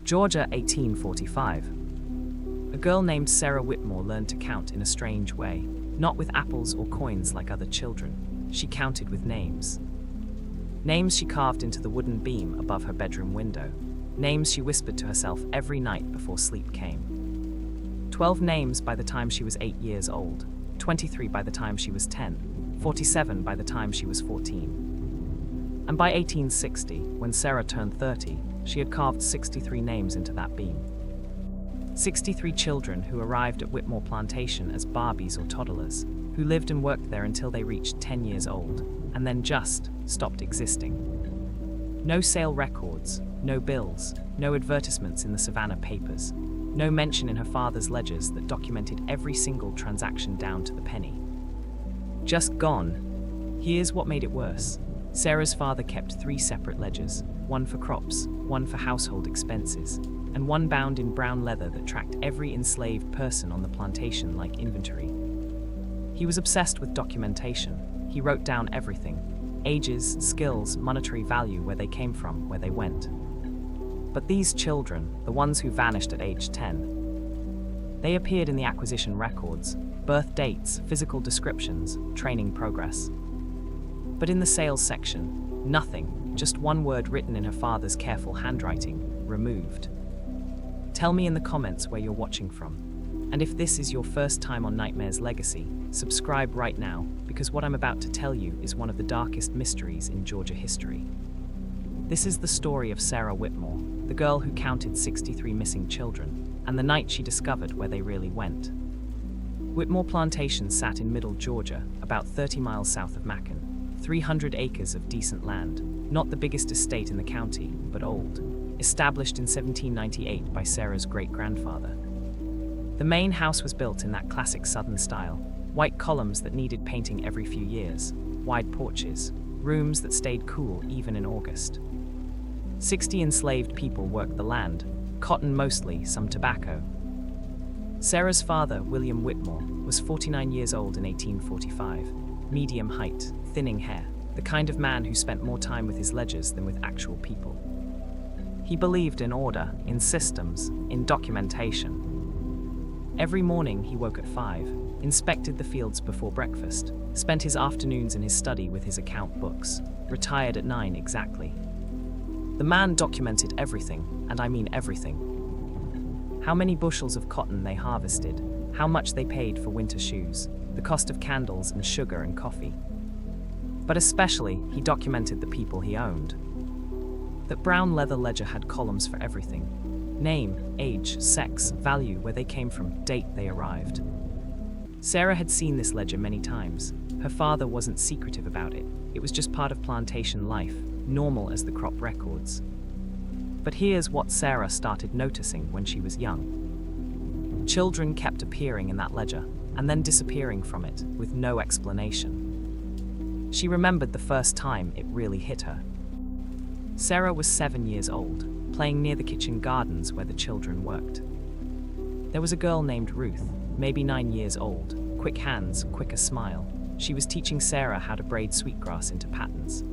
Georgia, 1845. A girl named Sarah Whitmore learned to count in a strange way, not with apples or coins like other children. She counted with names. Names she carved into the wooden beam above her bedroom window. Names she whispered to herself every night before sleep came. 12 names by the time she was 8 years old, 23 by the time she was 10, 47 by the time she was 14. And by 1860, when Sarah turned 30, she had carved 63 names into that beam. 63 children who arrived at Whitmore Plantation as Barbies or toddlers, who lived and worked there until they reached 10 years old, and then just stopped existing. No sale records, no bills, no advertisements in the Savannah papers, no mention in her father's ledgers that documented every single transaction down to the penny. Just gone. Here's what made it worse. Sarah's father kept 3 separate ledgers, one for crops, one for household expenses, and one bound in brown leather that tracked every enslaved person on the plantation like inventory. He was obsessed with documentation. He wrote down everything: ages, skills, monetary value, where they came from, where they went. But these children, the ones who vanished at age 10, they appeared in the acquisition records, birth dates, physical descriptions, training progress. But in the sales section, nothing, just one word written in her father's careful handwriting: removed. Tell me in the comments where you're watching from. And if this is your first time on Nightmare's Legacy, subscribe right now, because what I'm about to tell you is one of the darkest mysteries in Georgia history. This is the story of Sarah Whitmore, the girl who counted 63 missing children, and the night she discovered where they really went. Whitmore Plantation sat in middle Georgia, about 30 miles south of Macon. 300 acres of decent land, not the biggest estate in the county, but old, established in 1798 by Sarah's great-grandfather. The main house was built in that classic Southern style: white columns that needed painting every few years, wide porches, rooms that stayed cool even in August. 60 enslaved people worked the land, cotton mostly, some tobacco. Sarah's father, William Whitmore, was 49 years old in 1845, medium height, thinning hair, the kind of man who spent more time with his ledgers than with actual people. He believed in order, in systems, in documentation. Every morning he woke at 5, inspected the fields before breakfast, spent his afternoons in his study with his account books, retired at 9 exactly. The man documented everything, and I mean everything. How many bushels of cotton they harvested, how much they paid for winter shoes, the cost of candles and sugar and coffee. But especially, he documented the people he owned. That brown leather ledger had columns for everything: name, age, sex, value, where they came from, date they arrived. Sarah had seen this ledger many times. Her father wasn't secretive about it. It was just part of plantation life, normal as the crop records. But here's what Sarah started noticing when she was young. Children kept appearing in that ledger, and then disappearing from it, with no explanation. She remembered the first time it really hit her. Sarah was 7 years old, playing near the kitchen gardens where the children worked. There was a girl named Ruth, maybe 9 years old, quick hands, quicker smile. She was teaching Sarah how to braid sweetgrass into patterns.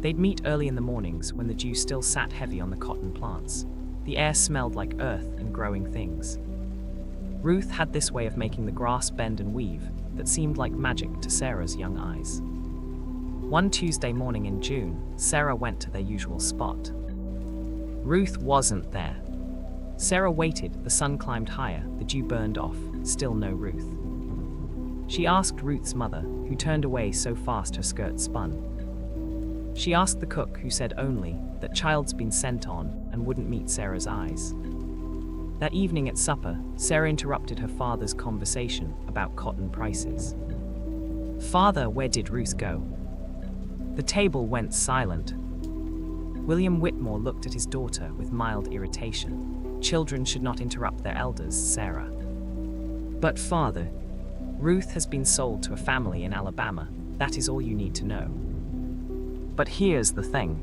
They'd meet early in the mornings when the dew still sat heavy on the cotton plants. The air smelled like earth and growing things. Ruth had this way of making the grass bend and weave that seemed like magic to Sarah's young eyes. One Tuesday morning in June, Sarah went to their usual spot. Ruth wasn't there. Sarah waited, the sun climbed higher, the dew burned off, still no Ruth. She asked Ruth's mother, who turned away so fast her skirt spun. She asked the cook, who said only that child's been sent on and wouldn't meet Sarah's eyes. That evening at supper, Sarah interrupted her father's conversation about cotton prices. "Father, where did Ruth go?" The table went silent. William Whitmore looked at his daughter with mild irritation. Children should not interrupt their elders, Sarah. "But father, Ruth has been sold to a family in Alabama. That is all you need to know." But here's the thing.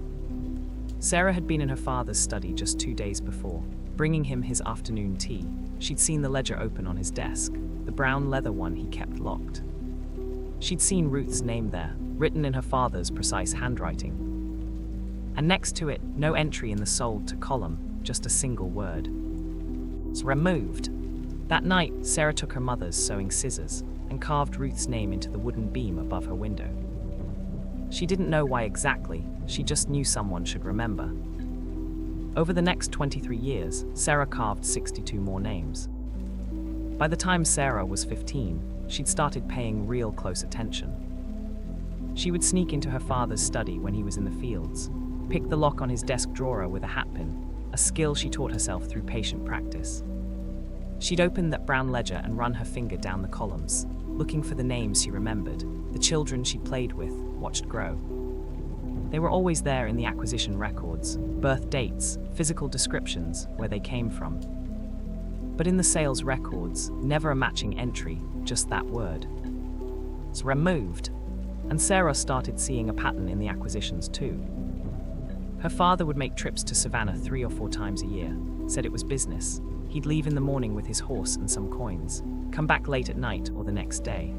Sarah had been in her father's study just 2 days before, bringing him his afternoon tea. She'd seen the ledger open on his desk, the brown leather one he kept locked. She'd seen Ruth's name there, written in her father's precise handwriting. And next to it, no entry in the sold to column, just a single word. It's removed. That night, Sarah took her mother's sewing scissors and carved Ruth's name into the wooden beam above her window. She didn't know why exactly, she just knew someone should remember. Over the next 23 years, Sarah carved 62 more names. By the time Sarah was 15, she'd started paying real close attention. She would sneak into her father's study when he was in the fields, pick the lock on his desk drawer with a hatpin, a skill she taught herself through patient practice. She'd open that brown ledger and run her finger down the columns, looking for the names she remembered, the children she played with, watched grow. They were always there in the acquisition records, birth dates, physical descriptions, where they came from. But in the sales records, never a matching entry, just that word. It's removed. And Sarah started seeing a pattern in the acquisitions too. Her father would make trips to Savannah 3 or 4 times a year, said it was business. He'd leave in the morning with his horse and some coins, come back late at night or the next day.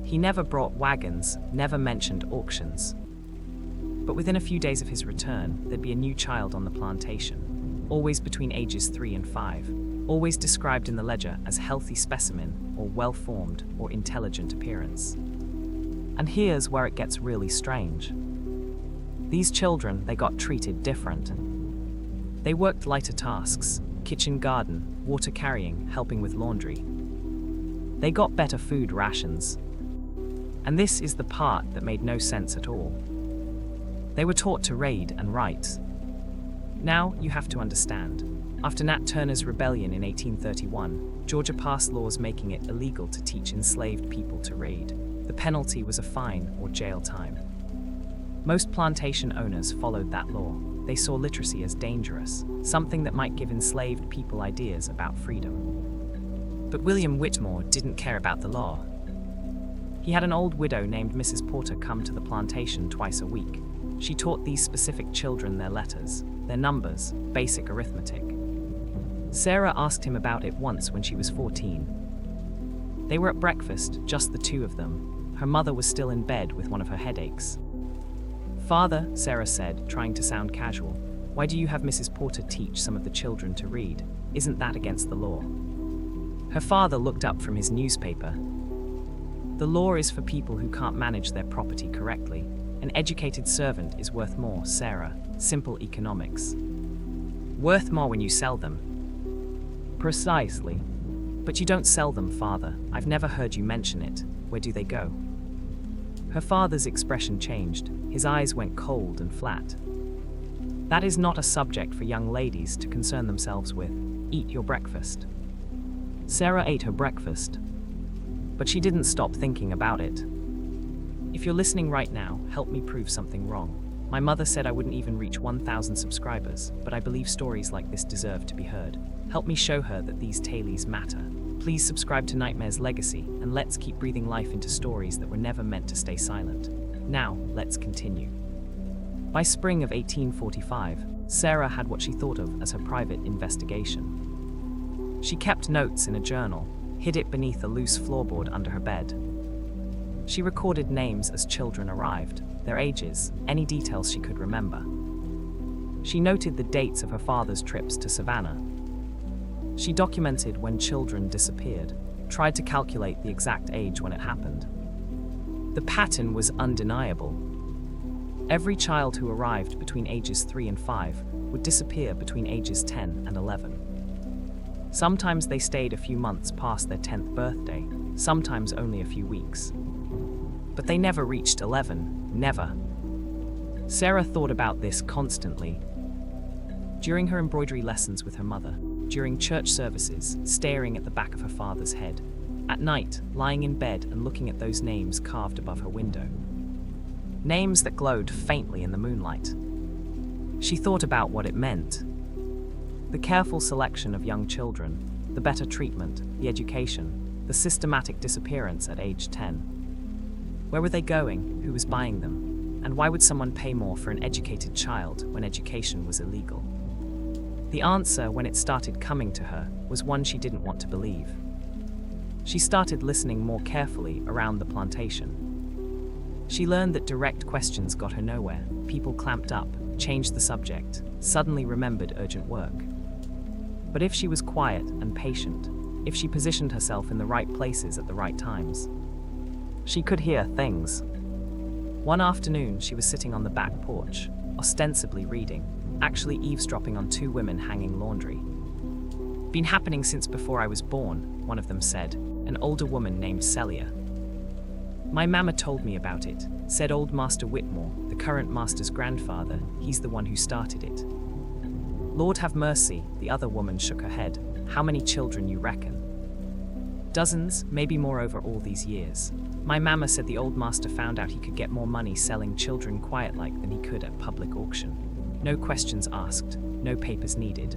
He never brought wagons, never mentioned auctions. But within a few days of his return, there'd be a new child on the plantation, always between ages 3 and 5, always described in the ledger as healthy specimen or well-formed or intelligent appearance. And here's where it gets really strange. These children, they got treated different. They worked lighter tasks, kitchen, garden, water carrying, helping with laundry. They got better food rations. And this is the part that made no sense at all. They were taught to read and write. Now you have to understand. After Nat Turner's rebellion in 1831, Georgia passed laws making it illegal to teach enslaved people to read. The penalty was a fine or jail time. Most plantation owners followed that law. They saw literacy as dangerous, something that might give enslaved people ideas about freedom. But William Whitmore didn't care about the law. He had an old widow named Mrs. Porter come to the plantation twice a week. She taught these specific children their letters, their numbers, basic arithmetic. Sarah asked him about it once when she was 14. They were at breakfast, just the two of them. Her mother was still in bed with one of her headaches. "Father," Sarah said, trying to sound casual, "why do you have Mrs. Porter teach some of the children to read? Isn't that against the law?" Her father looked up from his newspaper. "The law is for people who can't manage their property correctly. An educated servant is worth more, Sarah. Simple economics." "Worth more when you sell them." "Precisely. But you don't sell them, Father. I've never heard you mention it. Where do they go?" Her father's expression changed. His eyes went cold and flat. "That is not a subject for young ladies to concern themselves with. Eat your breakfast." Sarah ate her breakfast, but she didn't stop thinking about it. "If you're listening right now, help me prove something wrong. My mother said I wouldn't even reach 1,000 subscribers, but I believe stories like this deserve to be heard. Help me show her that these tales matter. Please subscribe to Nightmare's Legacy, and let's keep breathing life into stories that were never meant to stay silent. Now, let's continue." By spring of 1845, Sarah had what she thought of as her private investigation. She kept notes in a journal, hid it beneath a loose floorboard under her bed. She recorded names as children arrived, their ages, any details she could remember. She noted the dates of her father's trips to Savannah. She documented when children disappeared, tried to calculate the exact age when it happened. The pattern was undeniable. Every child who arrived between ages 3 and 5 would disappear between ages 10 and 11. Sometimes they stayed a few months past their 10th birthday, sometimes only a few weeks. But they never reached 11, never. Sarah thought about this constantly. During her embroidery lessons with her mother, during church services, staring at the back of her father's head, at night, lying in bed and looking at those names carved above her window. Names that glowed faintly in the moonlight. She thought about what it meant. The careful selection of young children, the better treatment, the education, the systematic disappearance at age 10. Where were they going? Who was buying them? And why would someone pay more for an educated child when education was illegal? The answer, when it started coming to her, was one she didn't want to believe. She started listening more carefully around the plantation. She learned that direct questions got her nowhere. People clamped up, changed the subject, suddenly remembered urgent work. But if she was quiet and patient, if she positioned herself in the right places at the right times, she could hear things. One afternoon, she was sitting on the back porch, ostensibly reading, actually eavesdropping on two women hanging laundry. "Been happening since before I was born," one of them said, an older woman named Celia. "My mama told me about it," said old Master Whitmore, the current master's grandfather. "He's the one who started it." "Lord have mercy," the other woman shook her head. "How many children you reckon?" "Dozens, maybe more over all these years. My mama said the old master found out he could get more money selling children quiet-like than he could at public auction. No questions asked, no papers needed.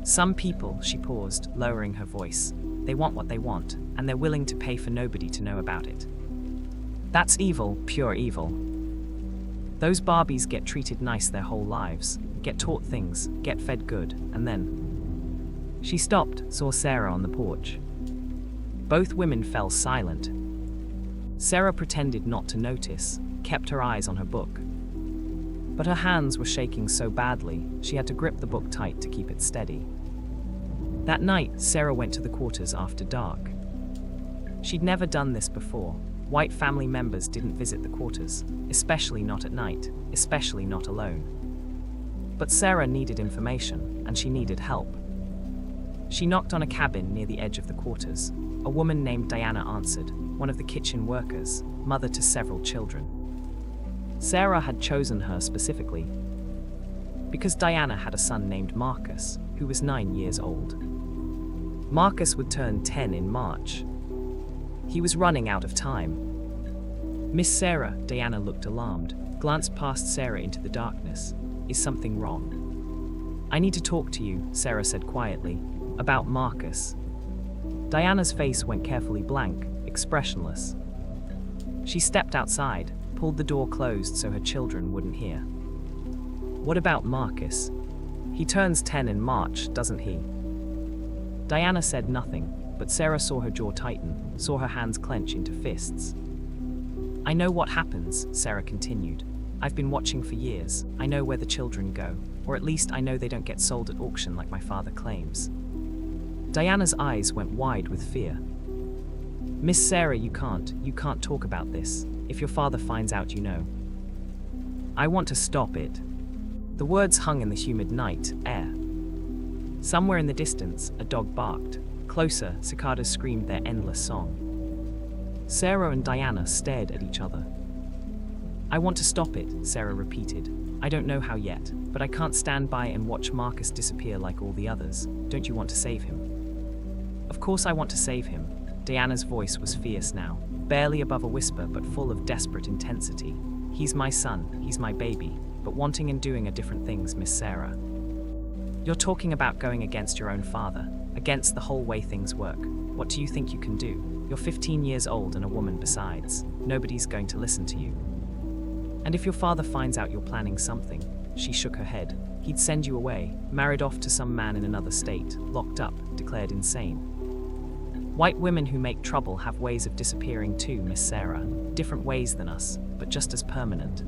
Some people," she paused, lowering her voice, "they want what they want, and they're willing to pay for nobody to know about it. That's evil, pure evil. Those Barbies get treated nice their whole lives, get taught things, get fed good, and then..." She stopped, saw Sarah on the porch. Both women fell silent. Sarah pretended not to notice, kept her eyes on her book. But her hands were shaking so badly, she had to grip the book tight to keep it steady. That night, Sarah went to the quarters after dark. She'd never done this before. White family members didn't visit the quarters, especially not at night, especially not alone. But Sarah needed information, and she needed help. She knocked on a cabin near the edge of the quarters. A woman named Diana answered, one of the kitchen workers, mother to several children. Sarah had chosen her specifically because Diana had a son named Marcus, who was 9 years old. Marcus would turn 10 in March. He was running out of time. "Miss Sarah," Diana looked alarmed, glanced past Sarah into the darkness. "Is something wrong?" "I need to talk to you," Sarah said quietly, "about Marcus." Diana's face went carefully blank, expressionless. She stepped outside, pulled the door closed so her children wouldn't hear. "What about Marcus? He turns 10 in March, doesn't he?" Diana said nothing, but Sarah saw her jaw tighten, saw her hands clench into fists. "I know what happens," Sarah continued. "I've been watching for years. I know where the children go, or at least I know they don't get sold at auction like my father claims." Diana's eyes went wide with fear. "Miss Sarah, you can't talk about this. If your father finds out, you know." "I want to stop it." The words hung in the humid night air. Somewhere in the distance, a dog barked. Closer, cicadas screamed their endless song. Sarah and Diana stared at each other. "I want to stop it," Sarah repeated. "I don't know how yet, but I can't stand by and watch Marcus disappear like all the others. Don't you want to save him?" "Of course I want to save him." Diana's voice was fierce now, barely above a whisper but full of desperate intensity. "He's my son, he's my baby, but wanting and doing are different things, Miss Sarah. You're talking about going against your own father, against the whole way things work. What do you think you can do? You're 15 years old and a woman besides. Nobody's going to listen to you. And if your father finds out you're planning something," she shook her head, "he'd send you away, married off to some man in another state, locked up, declared insane. White women who make trouble have ways of disappearing too, Miss Sarah. Different ways than us, but just as permanent."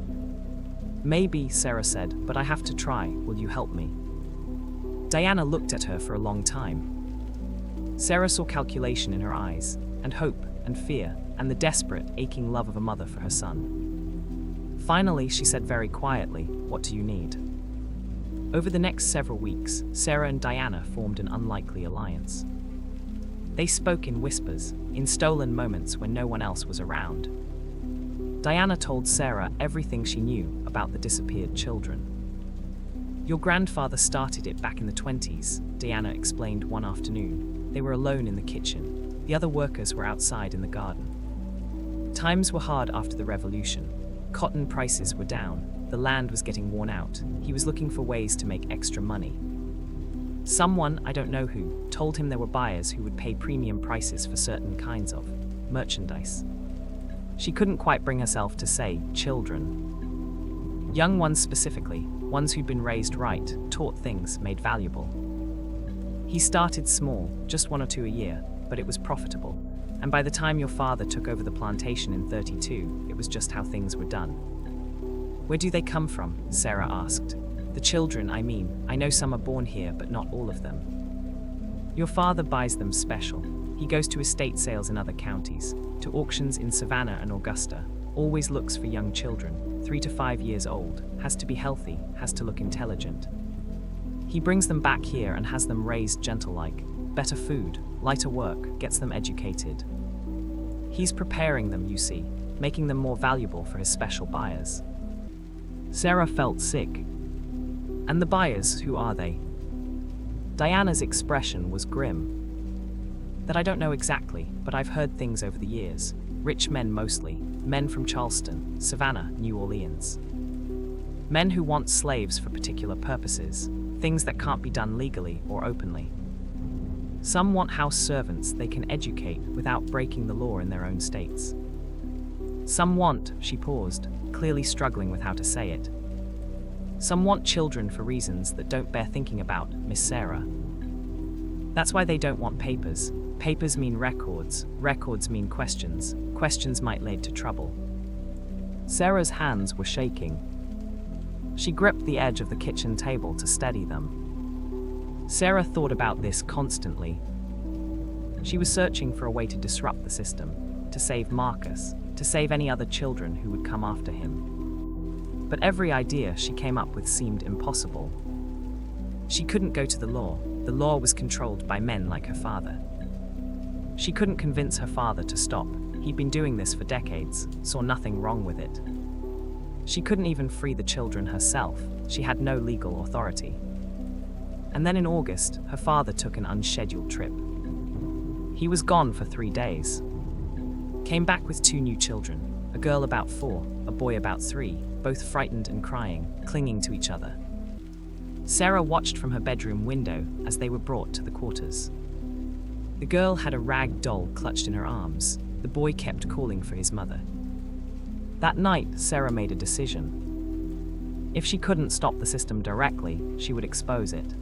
"Maybe," Sarah said, "but I have to try. Will you help me?" Diana looked at her for a long time. Sarah saw calculation in her eyes, and hope, and fear, and the desperate, aching love of a mother for her son. Finally, she said very quietly, "What do you need?" Over the next several weeks, Sarah and Diana formed an unlikely alliance. They spoke in whispers, in stolen moments when no one else was around. Diana told Sarah everything she knew about the disappeared children. "Your grandfather started it back in the 20s, Diana explained one afternoon. They were alone in the kitchen. The other workers were outside in the garden. Times were hard after the revolution. Cotton prices were down. The land was getting worn out. He was looking for ways to make extra money. Someone, I don't know who, told him there were buyers who would pay premium prices for certain kinds of merchandise. She couldn't quite bring herself to say children. Young ones specifically, ones who'd been raised right, taught things, made valuable. He started small, just 1 or 2 a year, but it was profitable. And by the time your father took over the plantation in 32, it was just how things were done. Where do they come from? Sarah asked. The children, I mean. I know some are born here, but not all of them. Your father buys them special. He goes to estate sales in other counties, to auctions in Savannah and Augusta. Always looks for young children, 3 to 5 years old, has to be healthy, has to look intelligent. He brings them back here and has them raised gentle-like. Better food, lighter work, gets them educated. He's preparing them, you see, making them more valuable for his special buyers. Sarah felt sick. And the buyers, who are they? Diana's expression was grim. That I don't know exactly, but I've heard things over the years. Rich men mostly, men from Charleston, Savannah, New Orleans. Men who want slaves for particular purposes, things that can't be done legally or openly. Some want house servants they can educate without breaking the law in their own states. Some want, she paused, clearly struggling with how to say it. Some want children for reasons that don't bear thinking about, Miss Sarah. That's why they don't want papers. Papers mean records. Records mean questions. Questions might lead to trouble. Sarah's hands were shaking. She gripped the edge of the kitchen table to steady them. Sarah thought about this constantly. She was searching for a way to disrupt the system, to save Marcus, to save any other children who would come after him. But every idea she came up with seemed impossible. She couldn't go to the law. The law was controlled by men like her father. She couldn't convince her father to stop. He'd been doing this for decades, saw nothing wrong with it. She couldn't even free the children herself. She had no legal authority. And then in August, her father took an unscheduled trip. He was gone for 3 days. Came back with 2 new children, a girl about 4, a boy about 3, both frightened and crying, clinging to each other. Sarah watched from her bedroom window as they were brought to the quarters. The girl had a rag doll clutched in her arms. The boy kept calling for his mother. That night, Sarah made a decision. If she couldn't stop the system directly, she would expose it.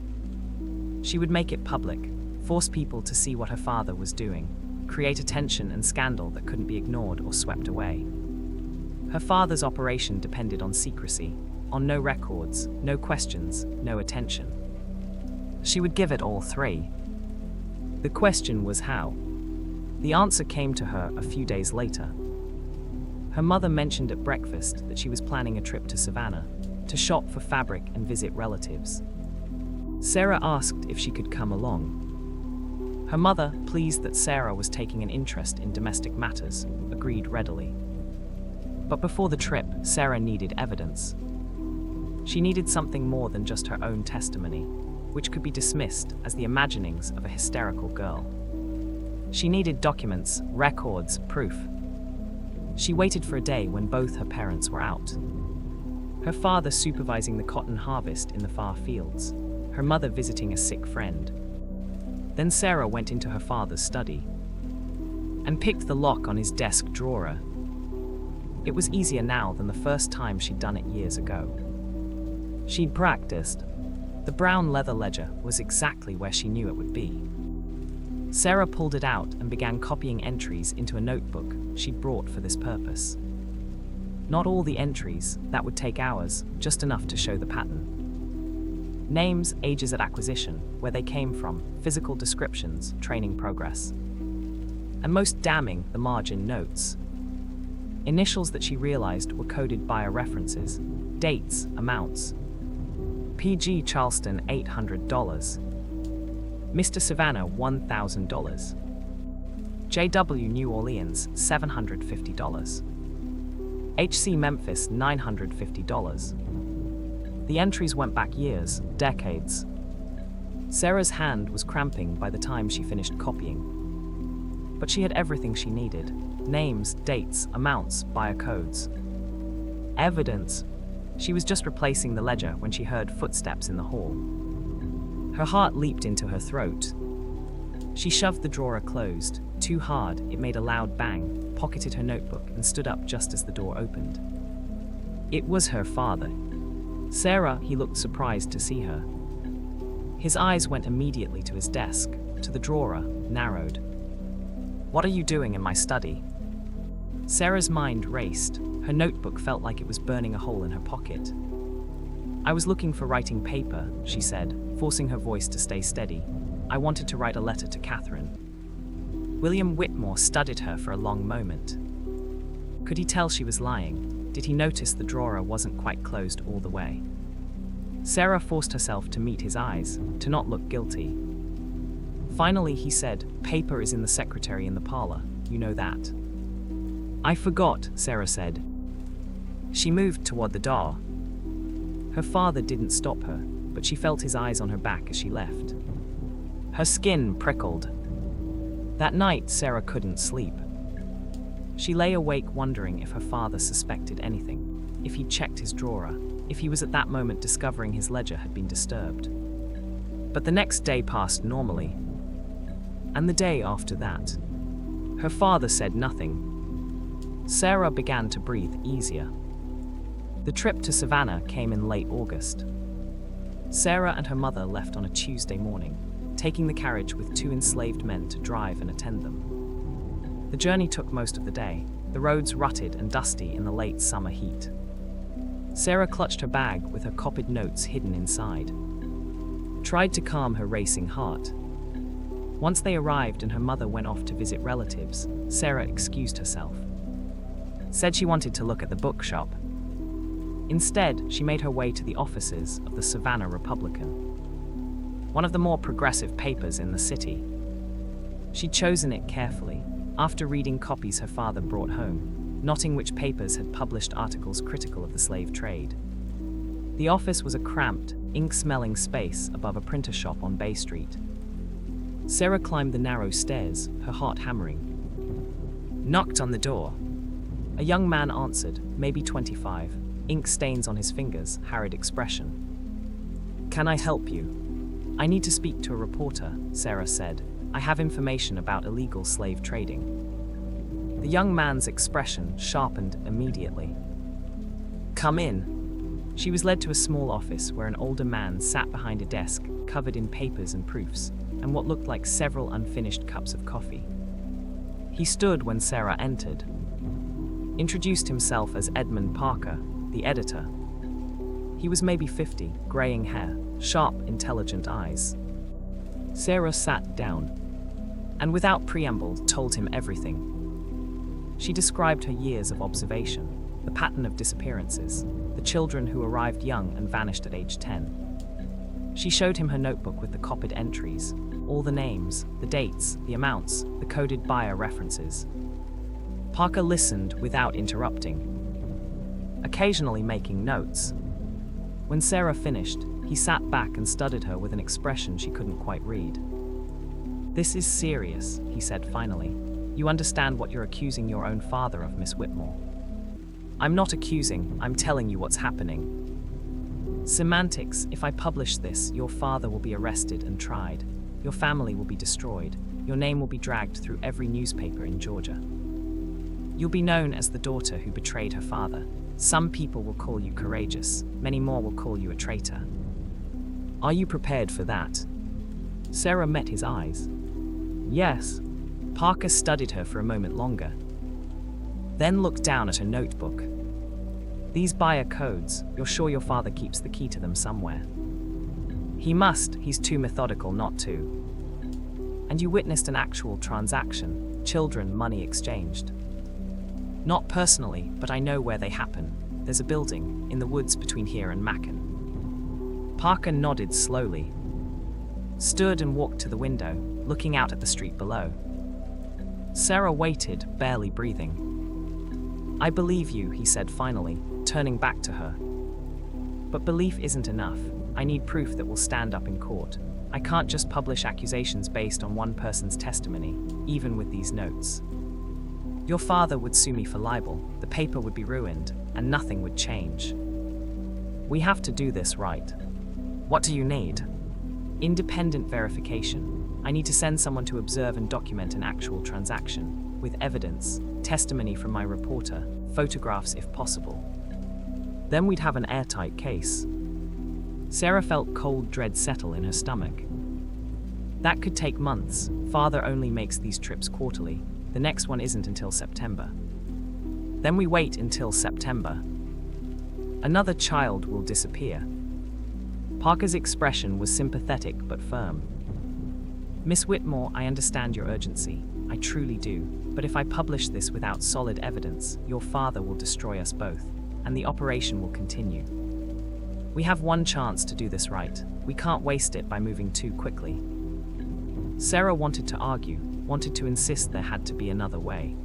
She would make it public, force people to see what her father was doing, create attention and scandal that couldn't be ignored or swept away. Her father's operation depended on secrecy, on no records, no questions, no attention. She would give it all 3. The question was how. The answer came to her a few days later. Her mother mentioned at breakfast that she was planning a trip to Savannah, to shop for fabric and visit relatives. Sarah asked if she could come along. Her mother, pleased that Sarah was taking an interest in domestic matters, agreed readily. But before the trip, Sarah needed evidence. She needed something more than just her own testimony, which could be dismissed as the imaginings of a hysterical girl. She needed documents, records, proof. She waited for a day when both her parents were out. Her father supervising the cotton harvest in the far fields, her mother visiting a sick friend. Then Sarah went into her father's study and picked the lock on his desk drawer. It was easier now than the first time she'd done it years ago. She'd practiced. The brown leather ledger was exactly where she knew it would be. Sarah pulled it out and began copying entries into a notebook she'd brought for this purpose. Not all the entries, that would take hours, just enough to show the pattern. Names, ages at acquisition, where they came from, physical descriptions, training progress. And most damning, the margin notes. Initials that she realized were coded buyer references, dates, amounts. PG Charleston $800, Mr. Savannah $1,000, JW New Orleans $750, HC Memphis $950. The entries went back years, decades. Sarah's hand was cramping by the time she finished copying. But she had everything she needed: names, dates, amounts, buyer codes. Evidence. She was just replacing the ledger when she heard footsteps in the hall. Her heart leaped into her throat. She shoved the drawer closed, too hard it made a loud bang, pocketed her notebook and stood up just as the door opened. It was her father. Sarah, he looked surprised to see her. His eyes went immediately to his desk, to the drawer, narrowed. "What are you doing in my study?" Sarah's mind raced. Her notebook felt like it was burning a hole in her pocket. I was looking for writing paper, she said, forcing her voice to stay steady. I wanted to write a letter to Catherine. William Whitmore studied her for a long moment. Could he tell she was lying? Did he notice the drawer wasn't quite closed all the way? Sarah forced herself to meet his eyes, to not look guilty. Finally, he said, "Paper is in the secretary in the parlor. You know that." "I forgot," Sarah said. She moved toward the door. Her father didn't stop her, but she felt his eyes on her back as she left. Her skin prickled. That night, Sarah couldn't sleep. She lay awake wondering if her father suspected anything, if he'd checked his drawer, if he was at that moment discovering his ledger had been disturbed. But the next day passed normally. And the day after that. Her father said nothing. Sarah began to breathe easier. The trip to Savannah came in late August. Sarah and her mother left on a Tuesday morning, taking the carriage with 2 enslaved men to drive and attend them. The journey took most of the day, the roads rutted and dusty in the late summer heat. Sarah clutched her bag with her copied notes hidden inside. Tried to calm her racing heart. Once they arrived and her mother went off to visit relatives, Sarah excused herself. Said she wanted to look at the bookshop. Instead, she made her way to the offices of the Savannah Republican, one of the more progressive papers in the city. She'd chosen it carefully, after reading copies her father brought home, noting which papers had published articles critical of the slave trade. The office was a cramped, ink-smelling space above a printer shop on Bay Street. Sarah climbed the narrow stairs, her heart hammering. Knocked on the door. A young man answered, maybe 25, ink stains on his fingers, harried expression. "Can I help you?" "I need to speak to a reporter," Sarah said. "I have information about illegal slave trading." The young man's expression sharpened immediately. "Come in." She was led to a small office where an older man sat behind a desk covered in papers and proofs, and what looked like several unfinished cups of coffee. He stood when Sarah entered. Introduced himself as Edmund Parker, the editor. He was maybe 50, graying hair, sharp, intelligent eyes. Sarah sat down, and without preamble told him everything. She described her years of observation, the pattern of disappearances, the children who arrived young and vanished at age 10. She showed him her notebook with the copied entries, all the names, the dates, the amounts, the coded buyer references. Parker listened without interrupting, occasionally making notes. When Sarah finished, he sat back and studied her with an expression she couldn't quite read. "This is serious," he said finally. "You understand what you're accusing your own father of, Miss Whitmore." "I'm not accusing, I'm telling you what's happening." "Semantics, if I publish this, your father will be arrested and tried. Your family will be destroyed. Your name will be dragged through every newspaper in Georgia. You'll be known as the daughter who betrayed her father. Some people will call you courageous, many more will call you a traitor. Are you prepared for that?" Sarah met his eyes. "Yes." Parker studied her for a moment longer, then looked down at her notebook. "These buyer codes, you're sure your father keeps the key to them somewhere?" "He must, he's too methodical not to." "And you witnessed an actual transaction, children, money exchanged?" "Not personally, but I know where they happen. There's a building, in the woods between here and Macon." Parker nodded slowly, stood and walked to the window, looking out at the street below. Sarah waited, barely breathing. "I believe you," he said finally, turning back to her. "But belief isn't enough. I need proof that will stand up in court. I can't just publish accusations based on one person's testimony, even with these notes. Your father would sue me for libel, the paper would be ruined, and nothing would change. We have to do this right." "What do you need?" "Independent verification. I need to send someone to observe and document an actual transaction, with evidence, testimony from my reporter, photographs if possible. Then we'd have an airtight case." Sarah felt cold dread settle in her stomach. That could take months. Father only makes these trips quarterly. The next one isn't until September. Then we wait until September. Another child will disappear. Parker's expression was sympathetic but firm. Miss Whitmore, I understand your urgency. I truly do. But if I publish this without solid evidence, your father will destroy us both, and the operation will continue. We have one chance to do this right. We can't waste it by moving too quickly. Sarah wanted to argue, wanted to insist there had to be another way.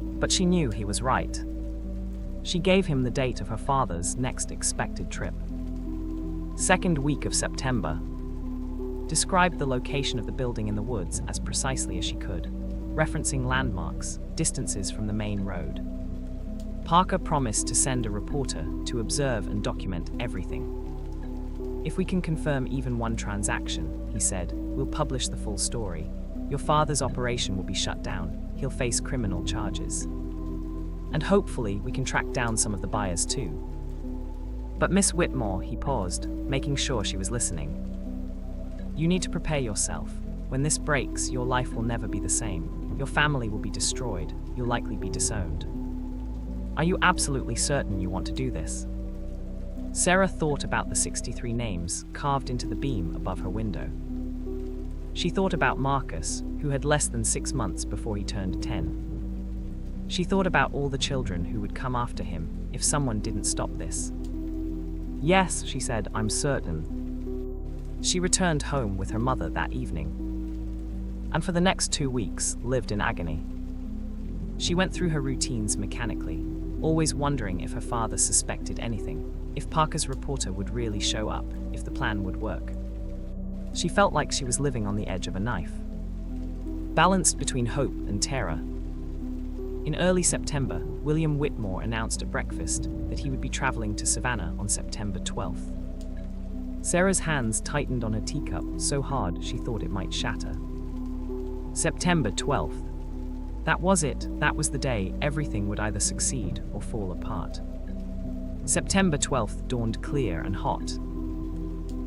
But she knew he was right. She gave him the date of her father's next expected trip. Second week of September. Described the location of the building in the woods as precisely as she could, referencing landmarks, distances from the main road. Parker promised to send a reporter to observe and document everything. If we can confirm even one transaction, he said, we'll publish the full story. Your father's operation will be shut down. He'll face criminal charges. And hopefully we can track down some of the buyers too. But Miss Whitmore, he paused, making sure she was listening. You need to prepare yourself. When this breaks, your life will never be the same. Your family will be destroyed. You'll likely be disowned. Are you absolutely certain you want to do this? Sarah thought about the 63 names carved into the beam above her window. She thought about Marcus, who had less than 6 months before he turned 10. She thought about all the children who would come after him if someone didn't stop this. Yes, she said, I'm certain. She returned home with her mother that evening, and for the next 2 weeks lived in agony. She went through her routines mechanically, always wondering if her father suspected anything, if Parker's reporter would really show up, if the plan would work. She felt like she was living on the edge of a knife, balanced between hope and terror. In early September, William Whitmore announced at breakfast that he would be traveling to Savannah on September 12th. Sarah's hands tightened on her teacup so hard she thought it might shatter. September 12th. That was it. That was the day everything would either succeed or fall apart. September 12th dawned clear and hot.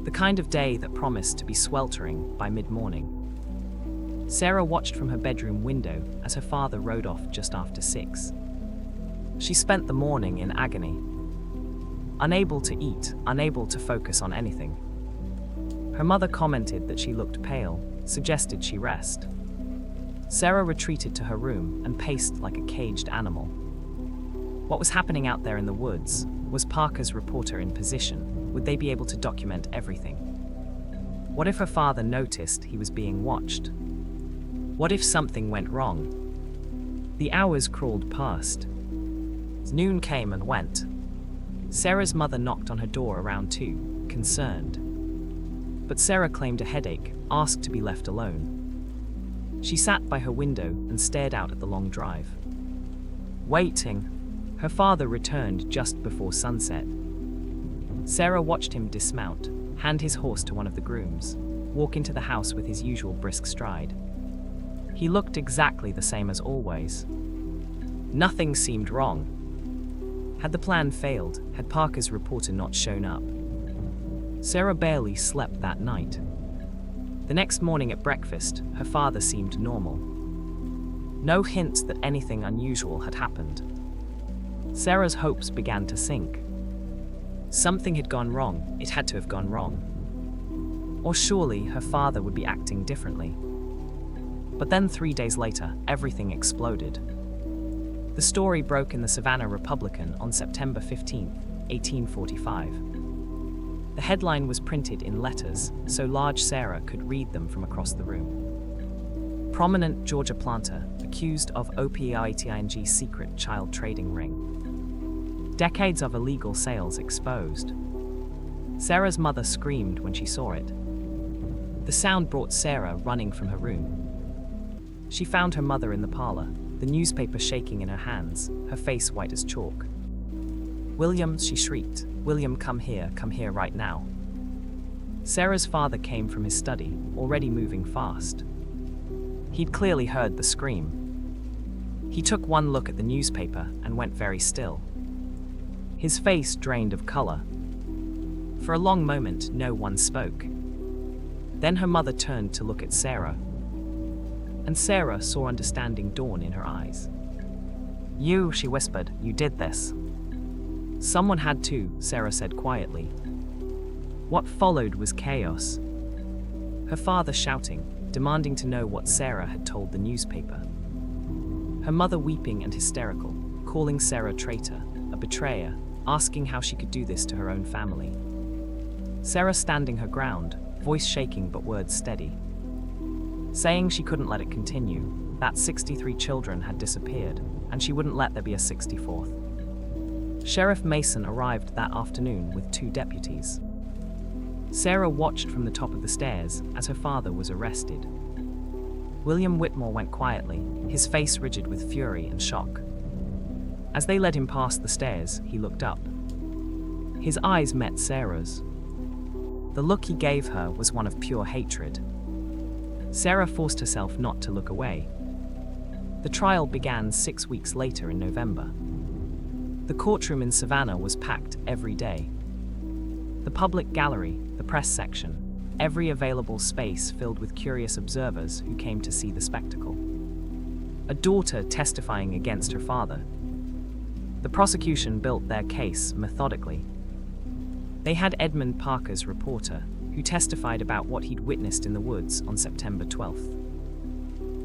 The kind of day that promised to be sweltering by mid-morning. Sarah watched from her bedroom window as her father rode off just after 6. She spent the morning in agony. Unable to eat, unable to focus on anything. Her mother commented that she looked pale, suggested she rest. Sarah retreated to her room and paced like a caged animal. What was happening out there in the woods? Was Parker's reporter in position? Would they be able to document everything? What if her father noticed he was being watched? What if something went wrong? The hours crawled past. Noon came and went. Sarah's mother knocked on her door around 2, concerned. But Sarah claimed a headache, asked to be left alone. She sat by her window and stared out at the long drive. Waiting. Her father returned just before sunset. Sarah watched him dismount, hand his horse to one of the grooms, walk into the house with his usual brisk stride. He looked exactly the same as always. Nothing seemed wrong. Had the plan failed? Had Parker's reporter not shown up? Sarah barely slept that night. The next morning at breakfast, her father seemed normal. No hints that anything unusual had happened. Sarah's hopes began to sink. Something had gone wrong. It had to have gone wrong. Or surely her father would be acting differently. But then 3 days later, everything exploded. The story broke in the Savannah Republican on September 15, 1845. The headline was printed in letters so large Sarah could read them from across the room. Prominent Georgia planter accused of OPITING's secret child trading ring. Decades of illegal sales exposed. Sarah's mother screamed when she saw it. The sound brought Sarah running from her room. She found her mother in the parlor, the newspaper shaking in her hands, her face white as chalk. William, she shrieked. William, come here right now. Sarah's father came from his study, already moving fast. He'd clearly heard the scream. He took one look at the newspaper and went very still. His face drained of color. For a long moment, no one spoke. Then her mother turned to look at Sarah. And Sarah saw understanding dawn in her eyes. "You," she whispered, "you did this." "Someone had to," Sarah said quietly. What followed was chaos. Her father shouting, demanding to know what Sarah had told the newspaper. Her mother weeping and hysterical, calling Sarah a traitor, a betrayer, asking how she could do this to her own family. Sarah standing her ground, voice shaking but words steady. Saying she couldn't let it continue, that 63 children had disappeared, and she wouldn't let there be a 64th. Sheriff Mason arrived that afternoon with 2 deputies. Sarah watched from the top of the stairs as her father was arrested. William Whitmore went quietly, his face rigid with fury and shock. As they led him past the stairs, he looked up. His eyes met Sarah's. The look he gave her was one of pure hatred. Sarah forced herself not to look away. The trial began 6 weeks later in November. The courtroom in Savannah was packed every day. The public gallery, the press section, every available space filled with curious observers who came to see the spectacle. A daughter testifying against her father. The prosecution built their case methodically. They had Edmund Parker's reporter, who testified about what he'd witnessed in the woods on September 12th.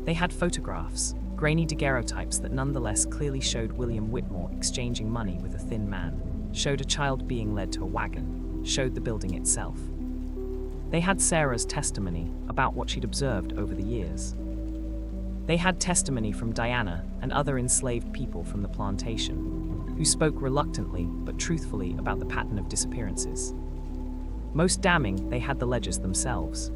They had photographs, grainy daguerreotypes that nonetheless clearly showed William Whitmore exchanging money with a thin man, showed a child being led to a wagon, showed the building itself. They had Sarah's testimony about what she'd observed over the years. They had testimony from Diana and other enslaved people from the plantation, who spoke reluctantly but truthfully about the pattern of disappearances. Most damning, they had the ledgers themselves.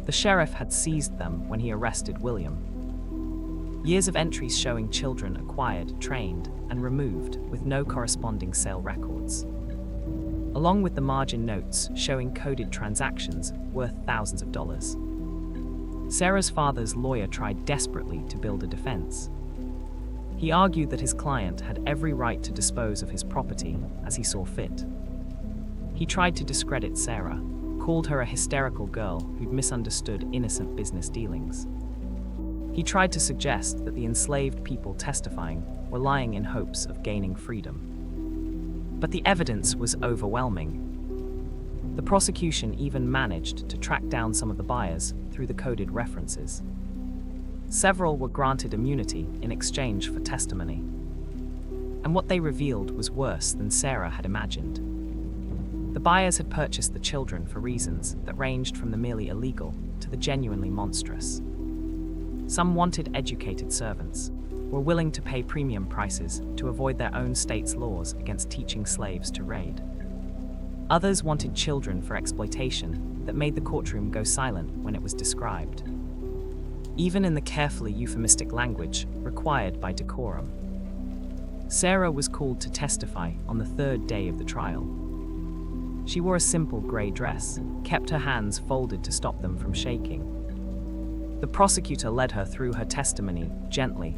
The sheriff had seized them when he arrested William. Years of entries showing children acquired, trained, and removed with no corresponding sale records. Along with the margin notes showing coded transactions worth thousands of dollars. Sarah's father's lawyer tried desperately to build a defense. He argued that his client had every right to dispose of his property as he saw fit. He tried to discredit Sarah, called her a hysterical girl who'd misunderstood innocent business dealings. He tried to suggest that the enslaved people testifying were lying in hopes of gaining freedom. But the evidence was overwhelming. The prosecution even managed to track down some of the buyers through the coded references. Several were granted immunity in exchange for testimony. And what they revealed was worse than Sarah had imagined. The buyers had purchased the children for reasons that ranged from the merely illegal to the genuinely monstrous. Some wanted educated servants, were willing to pay premium prices to avoid their own state's laws against teaching slaves to raid. Others wanted children for exploitation that made the courtroom go silent when it was described, even in the carefully euphemistic language required by decorum. Sarah was called to testify on the 3rd day of the trial. She wore a simple grey dress, kept her hands folded to stop them from shaking. The prosecutor led her through her testimony gently.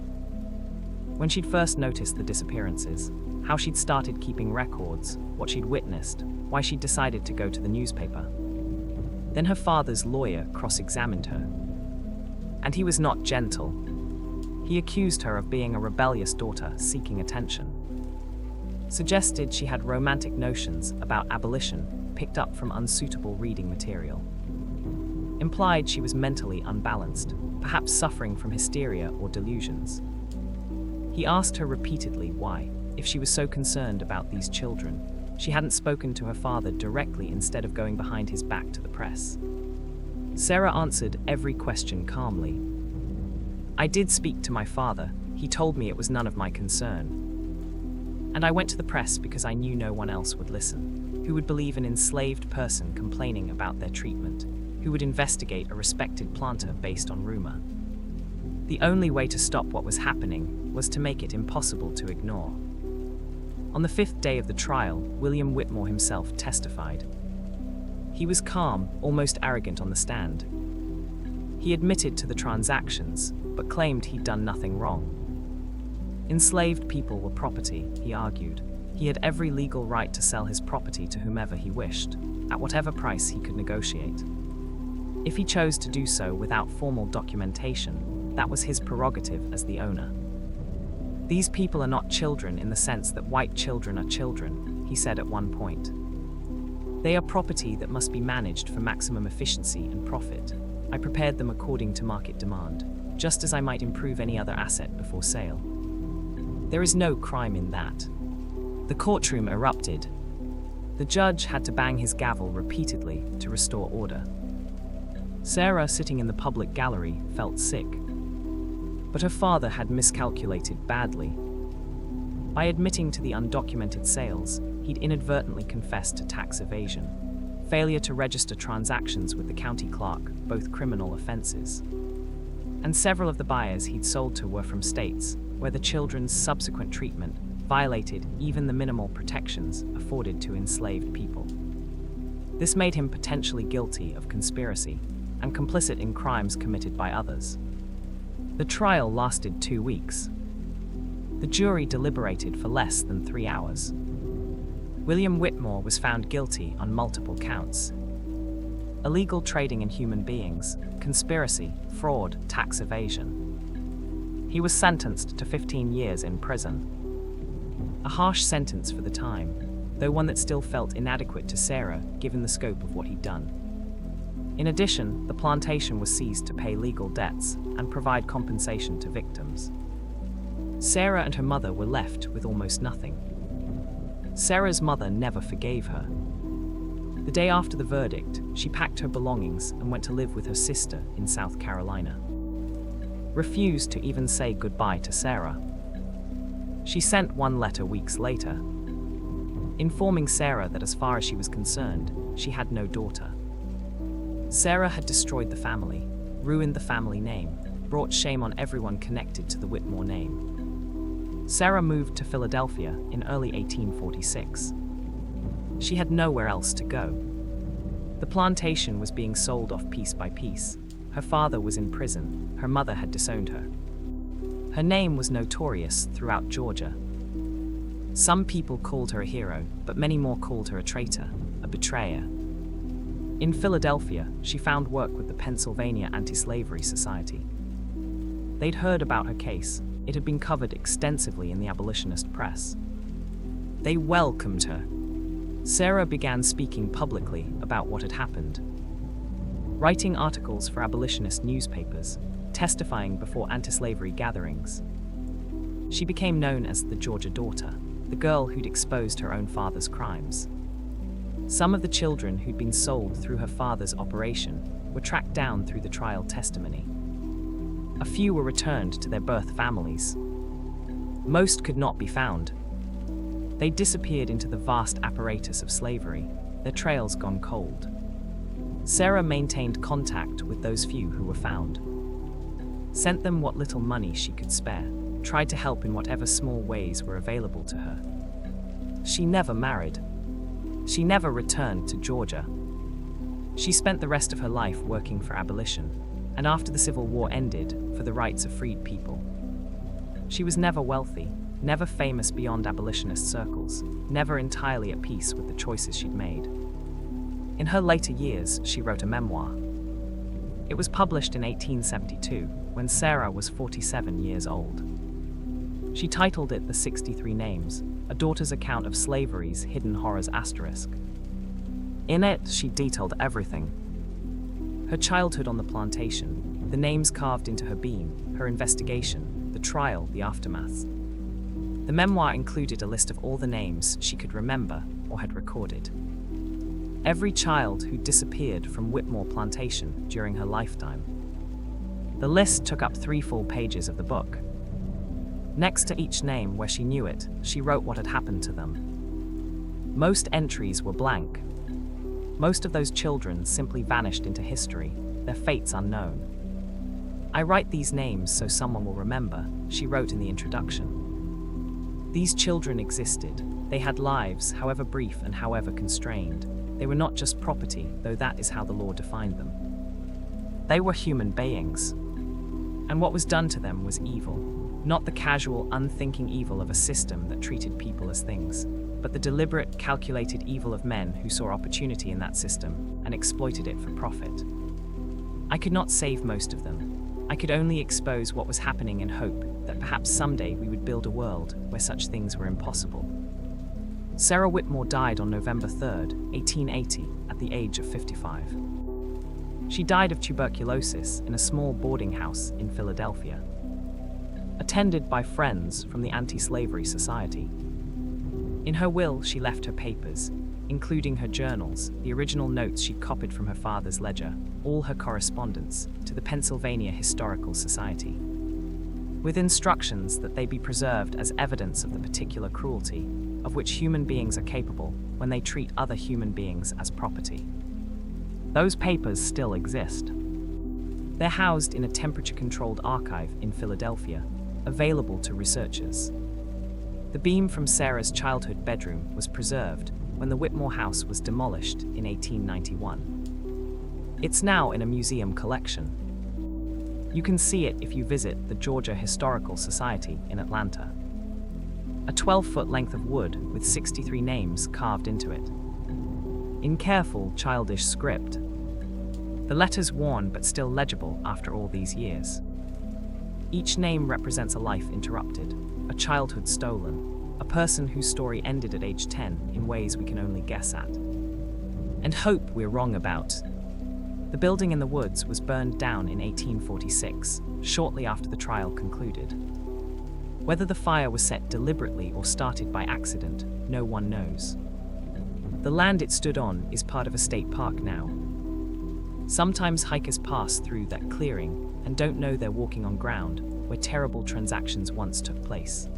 When she'd first noticed the disappearances, how she'd started keeping records, what she'd witnessed, why she'd decided to go to the newspaper. Then her father's lawyer cross-examined her. And he was not gentle. He accused her of being a rebellious daughter seeking attention. Suggested she had romantic notions about abolition picked up from unsuitable reading material. Implied she was mentally unbalanced, perhaps suffering from hysteria or delusions. He asked her repeatedly why, if she was so concerned about these children, she hadn't spoken to her father directly instead of going behind his back to the press. Sarah answered every question calmly. "I did speak to my father. He told me it was none of my concern. And I went to the press because I knew no one else would listen, who would believe an enslaved person complaining about their treatment, who would investigate a respected planter based on rumor. The only way to stop what was happening was to make it impossible to ignore." On the 5th day of the trial, William Whitmore himself testified. He was calm, almost arrogant on the stand. He admitted to the transactions, but claimed he'd done nothing wrong. Enslaved people were property, he argued. He had every legal right to sell his property to whomever he wished, at whatever price he could negotiate. If he chose to do so without formal documentation, that was his prerogative as the owner. "These people are not children in the sense that white children are children," he said at one point. "They are property that must be managed for maximum efficiency and profit. I prepared them according to market demand, just as I might improve any other asset before sale. There is no crime in that." The courtroom erupted. The judge had to bang his gavel repeatedly to restore order. Sarah, sitting in the public gallery, felt sick. But her father had miscalculated badly. By admitting to the undocumented sales, he'd inadvertently confessed to tax evasion, failure to register transactions with the county clerk, both criminal offenses. And several of the buyers he'd sold to were from states where the children's subsequent treatment violated even the minimal protections afforded to enslaved people. This made him potentially guilty of conspiracy and complicit in crimes committed by others. The trial lasted 2 weeks. The jury deliberated for less than 3 hours. William Whitmore was found guilty on multiple counts: illegal trading in human beings, conspiracy, fraud, tax evasion. He was sentenced to 15 years in prison. A harsh sentence for the time, though one that still felt inadequate to Sarah given the scope of what he'd done. In addition, the plantation was seized to pay legal debts and provide compensation to victims. Sarah and her mother were left with almost nothing. Sarah's mother never forgave her. The day after the verdict, she packed her belongings and went to live with her sister in South Carolina. Refused to even say goodbye to Sarah. She sent one letter weeks later, informing Sarah that as far as she was concerned, she had no daughter. Sarah had destroyed the family, ruined the family name, brought shame on everyone connected to the Whitmore name. Sarah moved to Philadelphia in early 1846. She had nowhere else to go. The plantation was being sold off piece by piece. Her father was in prison. Her mother had disowned her. Her name was notorious throughout Georgia. Some people called her a hero, but many more called her a traitor, a betrayer. In Philadelphia, she found work with the Pennsylvania Anti-Slavery Society. They'd heard about her case. It had been covered extensively in the abolitionist press. They welcomed her. Sarah began speaking publicly about what had happened, writing articles for abolitionist newspapers, testifying before anti-slavery gatherings. She became known as the Georgia Daughter, the girl who'd exposed her own father's crimes. Some of the children who'd been sold through her father's operation were tracked down through the trial testimony. A few were returned to their birth families. Most could not be found. They disappeared into the vast apparatus of slavery, their trails gone cold. Sarah maintained contact with those few who were found, sent them what little money she could spare, tried to help in whatever small ways were available to her. She never married. She never returned to Georgia. She spent the rest of her life working for abolition, and after the Civil War ended, for the rights of freed people. She was never wealthy, never famous beyond abolitionist circles, never entirely at peace with the choices she'd made. In her later years, she wrote a memoir. It was published in 1872, when Sarah was 47 years old. She titled it The 63 Names, a daughter's account of slavery's hidden horrors **. In it, she detailed everything. Her childhood on the plantation, the names carved into her beam, her investigation, the trial, the aftermath. The memoir included a list of all the names she could remember or had recorded. Every child who disappeared from Whitmore Plantation during her lifetime. The list took up 3 full pages of the book. Next to each name where she knew it, she wrote what had happened to them. Most entries were blank. Most of those children simply vanished into history, their fates unknown. "I write these names so someone will remember," she wrote in the introduction. These children existed. They had lives, however brief and however constrained. They were not just property, though that is how the law defined them. They were human beings. And what was done to them was evil. Not the casual, unthinking evil of a system that treated people as things, but the deliberate, calculated evil of men who saw opportunity in that system and exploited it for profit. I could not save most of them. I could only expose what was happening and hope that perhaps someday we would build a world where such things were impossible. Sarah Whitmore died on November 3, 1880, at the age of 55. She died of tuberculosis in a small boarding house in Philadelphia, attended by friends from the Anti-Slavery Society. In her will, she left her papers, including her journals, the original notes she'd copied from her father's ledger, all her correspondence, to the Pennsylvania Historical Society, with instructions that they be preserved as evidence of the particular cruelty of which human beings are capable when they treat other human beings as property. Those papers still exist. They're housed in a temperature-controlled archive in Philadelphia, available to researchers. The beam from Sarah's childhood bedroom was preserved when the Whitmore house was demolished in 1891. It's now in a museum collection. You can see it if you visit the Georgia Historical Society in Atlanta. A 12-foot length of wood with 63 names carved into it, in careful, childish script. The letters worn but still legible after all these years. Each name represents a life interrupted, a childhood stolen, a person whose story ended at age 10 in ways we can only guess at. And hope we're wrong about. The building in the woods was burned down in 1846, shortly after the trial concluded. Whether the fire was set deliberately or started by accident, no one knows. The land it stood on is part of a state park now. Sometimes hikers pass through that clearing and don't know they're walking on ground where terrible transactions once took place,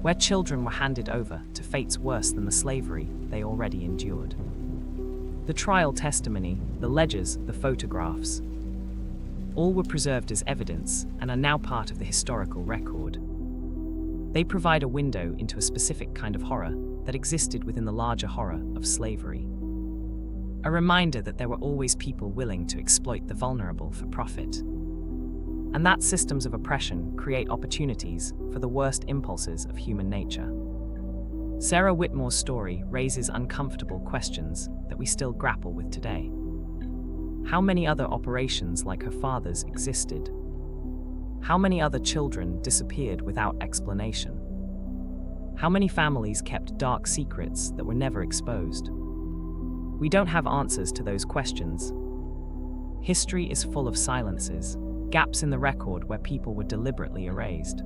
where children were handed over to fates worse than the slavery they already endured. The trial testimony, the ledgers, the photographs, all were preserved as evidence and are now part of the historical record. They provide a window into a specific kind of horror that existed within the larger horror of slavery. A reminder that there were always people willing to exploit the vulnerable for profit, and that systems of oppression create opportunities for the worst impulses of human nature. Sarah Whitmore's story raises uncomfortable questions that we still grapple with today. How many other operations like her father's existed? How many other children disappeared without explanation? How many families kept dark secrets that were never exposed? We don't have answers to those questions. History is full of silences, gaps in the record where people were deliberately erased.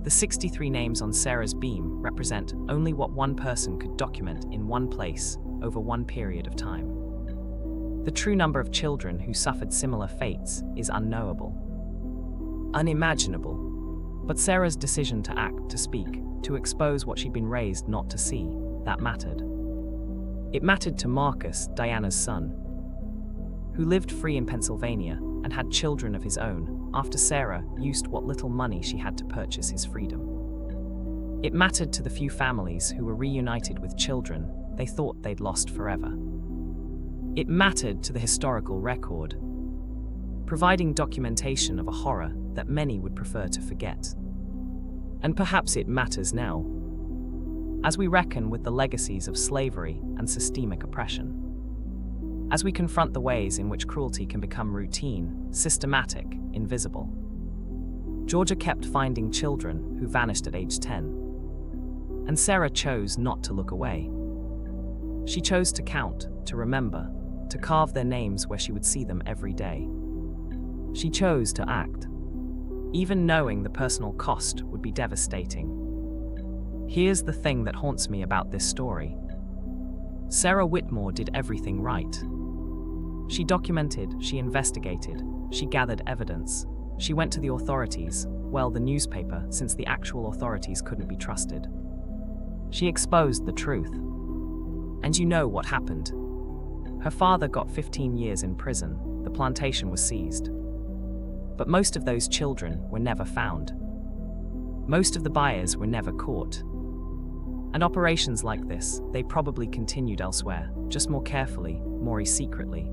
The 63 names on Sarah's beam represent only what one person could document in one place over one period of time. The true number of children who suffered similar fates is unknowable, unimaginable. But Sarah's decision to act, to speak, to expose what she'd been raised not to see, that mattered. It mattered to Marcus, Diana's son, who lived free in Pennsylvania and had children of his own after Sarah used what little money she had to purchase his freedom. It mattered to the few families who were reunited with children they thought they'd lost forever. It mattered to the historical record, providing documentation of a horror that many would prefer to forget. And perhaps it matters now, as we reckon with the legacies of slavery and systemic oppression. As we confront the ways in which cruelty can become routine, systematic, invisible. Georgia kept finding children who vanished at age 10. And Sarah chose not to look away. She chose to count, to remember, to carve their names where she would see them every day. She chose to act, even knowing the personal cost would be devastating. Here's the thing that haunts me about this story. Sarah Whitmore did everything right. She documented, she investigated, she gathered evidence. She went to the authorities, well, the newspaper, since the actual authorities couldn't be trusted. She exposed the truth. And you know what happened. Her father got 15 years in prison. The plantation was seized. But most of those children were never found. Most of the buyers were never caught. And operations like this, they probably continued elsewhere, just more carefully, more secretly.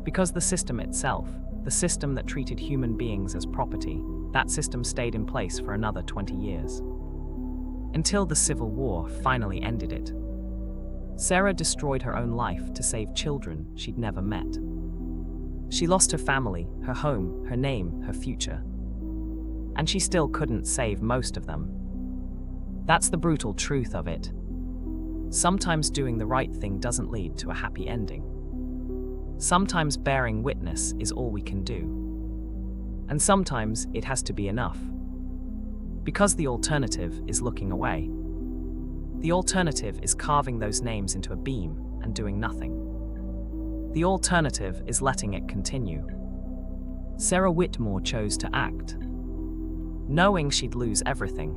Because the system itself, the system that treated human beings as property, that system stayed in place for another 20 years. Until the Civil War finally ended it. Sarah destroyed her own life to save children she'd never met. She lost her family, her home, her name, her future. And she still couldn't save most of them. That's the brutal truth of it. Sometimes doing the right thing doesn't lead to a happy ending. Sometimes bearing witness is all we can do. And sometimes it has to be enough. Because the alternative is looking away. The alternative is carving those names into a beam and doing nothing. The alternative is letting it continue. Sarah Whitmore chose to act, knowing she'd lose everything,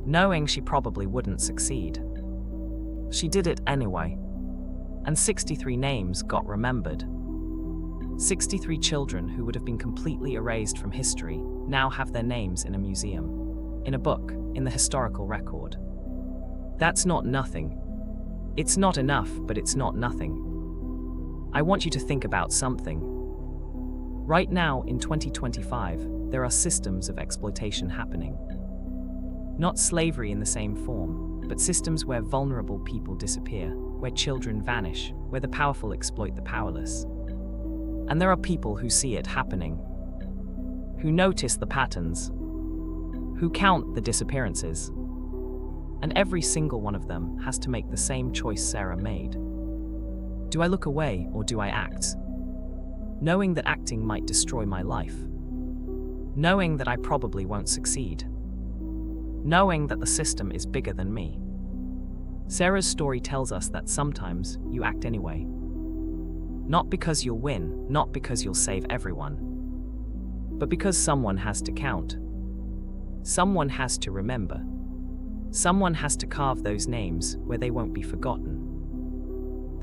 knowing she probably wouldn't succeed. She did it anyway, and 63 names got remembered. 63 children who would have been completely erased from history now have their names in a museum, in a book, in the historical record. That's not nothing. It's not enough, but it's not nothing. I want you to think about something. Right now, in 2025, there are systems of exploitation happening. Not slavery in the same form, but systems where vulnerable people disappear, where children vanish, where the powerful exploit the powerless. And there are people who see it happening, who notice the patterns, who count the disappearances. And every single one of them has to make the same choice Sarah made. Do I look away or do I act? Knowing that acting might destroy my life. Knowing that I probably won't succeed. Knowing that the system is bigger than me. Sarah's story tells us that sometimes you act anyway. Not because you'll win, not because you'll save everyone, but because someone has to count. Someone has to remember. Someone has to carve those names where they won't be forgotten.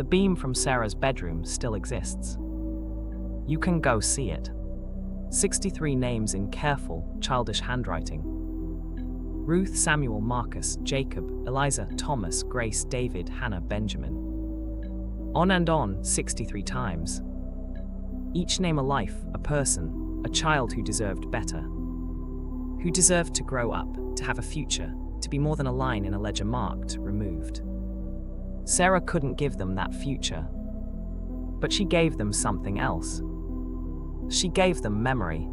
The beam from Sarah's bedroom still exists. You can go see it. 63 names in careful, childish handwriting. Ruth, Samuel, Marcus, Jacob, Eliza, Thomas, Grace, David, Hannah, Benjamin. On and on, 63 times. Each name a life, a person, a child who deserved better. Who deserved to grow up, to have a future, to be more than a line in a ledger marked, removed. Sarah couldn't give them that future. But she gave them something else. She gave them memory.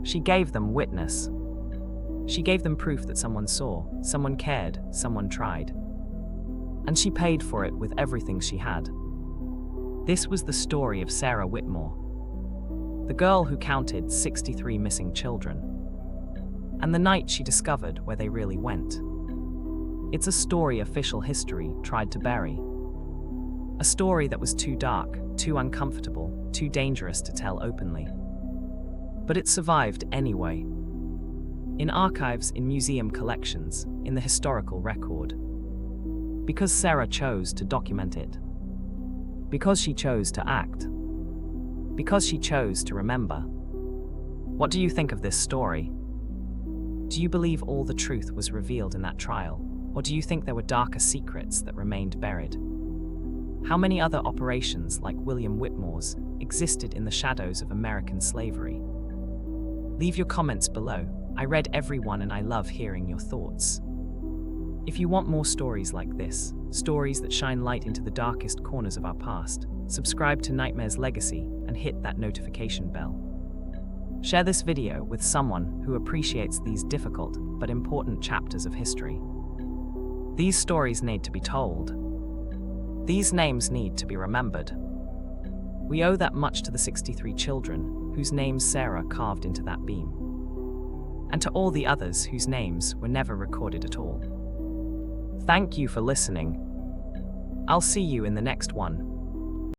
She gave them witness. She gave them proof that someone saw, someone cared, someone tried. And she paid for it with everything she had. This was the story of Sarah Whitmore, the girl who counted 63 missing children. And the night she discovered where they really went. It's a story official history tried to bury. A story that was too dark, too uncomfortable, too dangerous to tell openly. But it survived anyway. In archives, in museum collections, in the historical record. Because Sarah chose to document it. Because she chose to act. Because she chose to remember. What do you think of this story? Do you believe all the truth was revealed in that trial? Or do you think there were darker secrets that remained buried? How many other operations like William Whitmore's existed in the shadows of American slavery? Leave your comments below. I read every one and I love hearing your thoughts. If you want more stories like this, stories that shine light into the darkest corners of our past, subscribe to Nightmare's Legacy and hit that notification bell. Share this video with someone who appreciates these difficult but important chapters of history. These stories need to be told. These names need to be remembered. We owe that much to the 63 children whose names Sarah carved into that beam. And to all the others whose names were never recorded at all. Thank you for listening. I'll see you in the next one.